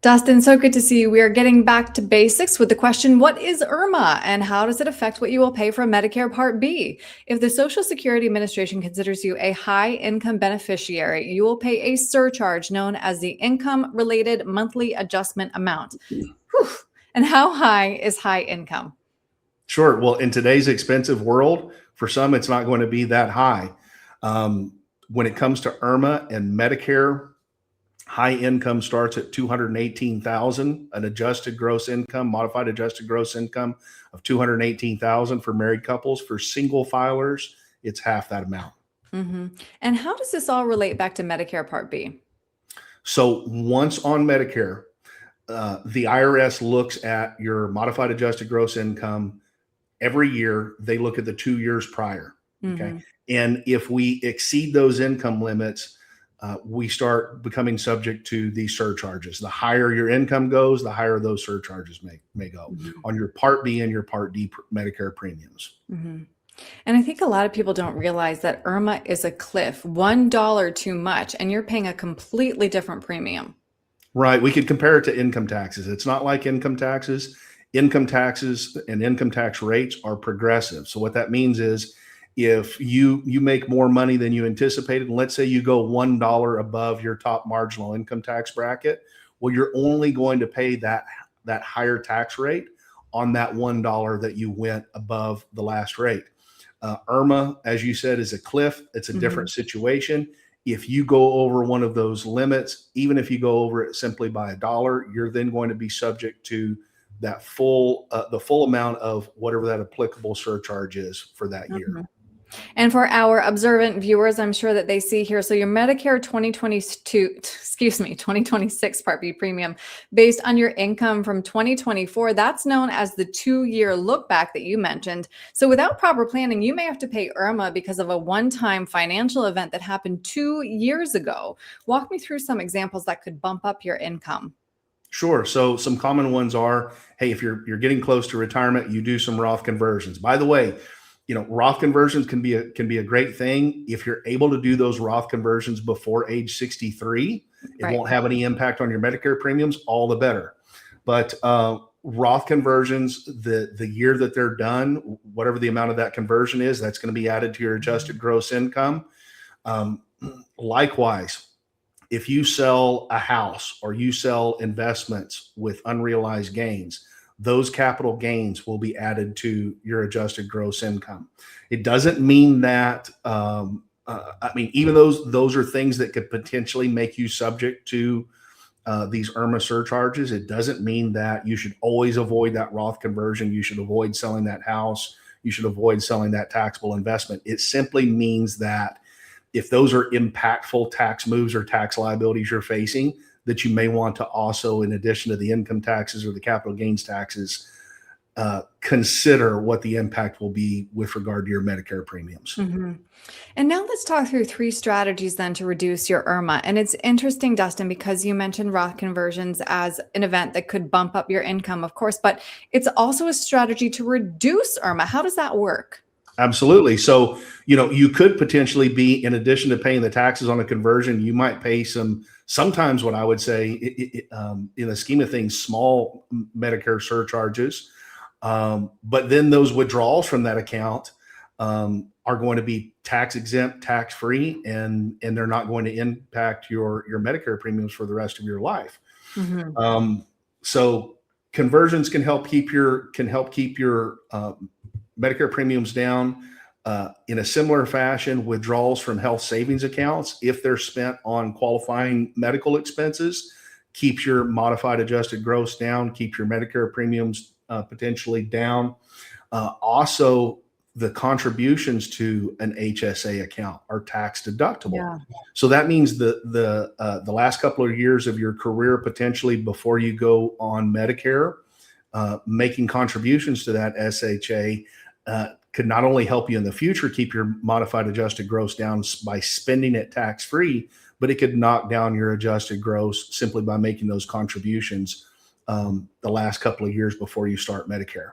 Dustin, so good to see you. We are getting back to basics with the question, what is IRMAA and how does it affect what you will pay for Medicare Part B? If the Social Security Administration considers you a high income beneficiary, you will pay a surcharge known as the Income Related Monthly Adjustment Amount. Whew. And how high is high income? Sure. Well, in today's expensive world, for some, it's not going to be that high. When it comes to IRMAA and Medicare, high income starts at $218,000, an adjusted gross income, modified adjusted gross income of $218,000 for married couples. For single filers, it's half that amount. Mm-hmm. And how does this all relate back to Medicare Part B? So once on Medicare, the IRS looks at your modified adjusted gross income every year. They look at the 2 years prior. Okay. Mm-hmm. And if we exceed those income limits, we start becoming subject to these surcharges. The higher your income goes, the higher those surcharges may go on your Part B and your Part D Medicare premiums. Mm-hmm. And I think a lot of people don't realize that IRMAA is a cliff, $1 too much, and you're paying a completely different premium. Right. We could compare it to income taxes. It's not like income taxes. Income taxes and income tax rates are progressive. So what that means is if you make more money than you anticipated, and let's say you go $1 above your top marginal income tax bracket, well, you're only going to pay that higher tax rate on that $1 that you went above the last rate. IRMAA, as you said, is a cliff. It's a different situation. If you go over one of those limits, even if you go over it simply by $1, you're then going to be subject to that the full amount of whatever that applicable surcharge is for that year. And for our observant viewers, I'm sure that they see here. So your Medicare 2026 Part B premium based on your income from 2024, that's known as the 2-year look back that you mentioned. So without proper planning, you may have to pay IRMAA because of a one-time financial event that happened 2 years ago. Walk me through some examples that could bump up your income. Sure. So some common ones are, hey, if you're getting close to retirement, you do some Roth conversions. By the way, Roth conversions can be a great thing. If you're able to do those Roth conversions before age 63, it won't have any impact on your Medicare premiums, all the better. But Roth conversions, the year that they're done, whatever the amount of that conversion is, that's going to be added to your adjusted gross income. Likewise, if you sell a house or you sell investments with unrealized gains, those capital gains will be added to your adjusted gross income. It doesn't mean that, even those are things that could potentially make you subject to these IRMAA surcharges. It doesn't mean that you should always avoid that Roth conversion. You should avoid selling that house. You should avoid selling that taxable investment. It simply means that if those are impactful tax moves or tax liabilities you're facing, that you may want to also, in addition to the income taxes or the capital gains taxes, consider what the impact will be with regard to your Medicare premiums. And now let's talk through 3 strategies then to reduce your IRMAA. And it's interesting, Dustin, because you mentioned Roth conversions as an event that could bump up your income, of course, but it's also a strategy to reduce IRMAA. How does that work? Absolutely. So, you could potentially be, in addition to paying the taxes on a conversion, you might pay sometimes what I would say in the scheme of things, small Medicare surcharges. But then those withdrawals from that account are going to be tax exempt, tax free, and they're not going to impact your Medicare premiums for the rest of your life. So conversions can help keep your Medicare premiums down. In a similar fashion, withdrawals from health savings accounts, if they're spent on qualifying medical expenses, keeps your modified adjusted gross down, keeps your Medicare premiums potentially down. Also, the contributions to an HSA account are tax deductible. So that means the last couple of years of your career, potentially before you go on Medicare, making contributions to that SHA could not only help you in the future keep your modified adjusted gross down by spending it tax-free, but it could knock down your adjusted gross simply by making those contributions the last couple of years before you start Medicare.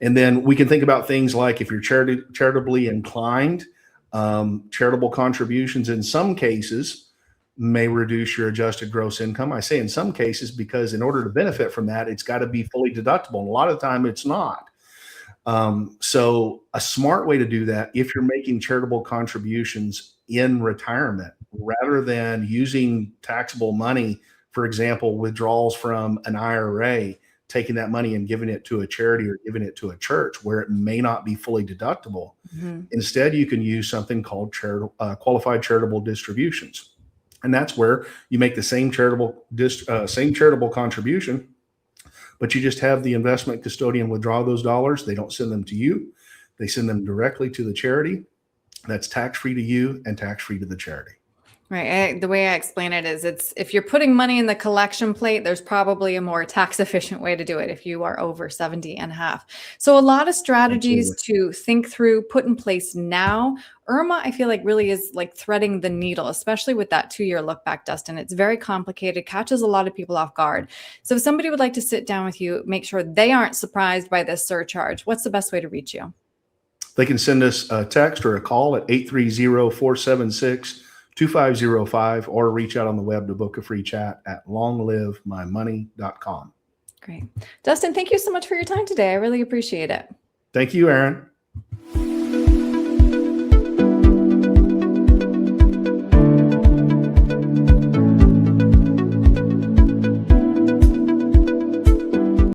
And then we can think about things like if you're charitably inclined, charitable contributions in some cases may reduce your adjusted gross income. I say in some cases because in order to benefit from that, it's got to be fully deductible. And a lot of the time it's not. So a smart way to do that, if you're making charitable contributions in retirement, rather than using taxable money, for example, withdrawals from an IRA, taking that money and giving it to a charity or giving it to a church where it may not be fully deductible. Instead, you can use something called qualified charitable distributions. And that's where you make the same charitable contribution, but you just have the investment custodian withdraw those dollars. They don't send them to you. They send them directly to the charity. That's tax-free to you and tax-free to the charity. Right. The way I explain it is if you're putting money in the collection plate, there's probably a more tax efficient way to do it if you are over 70 and a half. So a lot of strategies to think through, put in place now. IRMAA, I feel like really is like threading the needle, especially with that 2-year look back, Dustin. It's very complicated, catches a lot of people off guard. So if somebody would like to sit down with you, make sure they aren't surprised by this surcharge, what's the best way to reach you? They can send us a text or a call at 830-476-2505 or reach out on the web to book a free chat at longlivemymoney.com. Great. Dustin, thank you so much for your time today. I really appreciate it. Thank you, Aaron.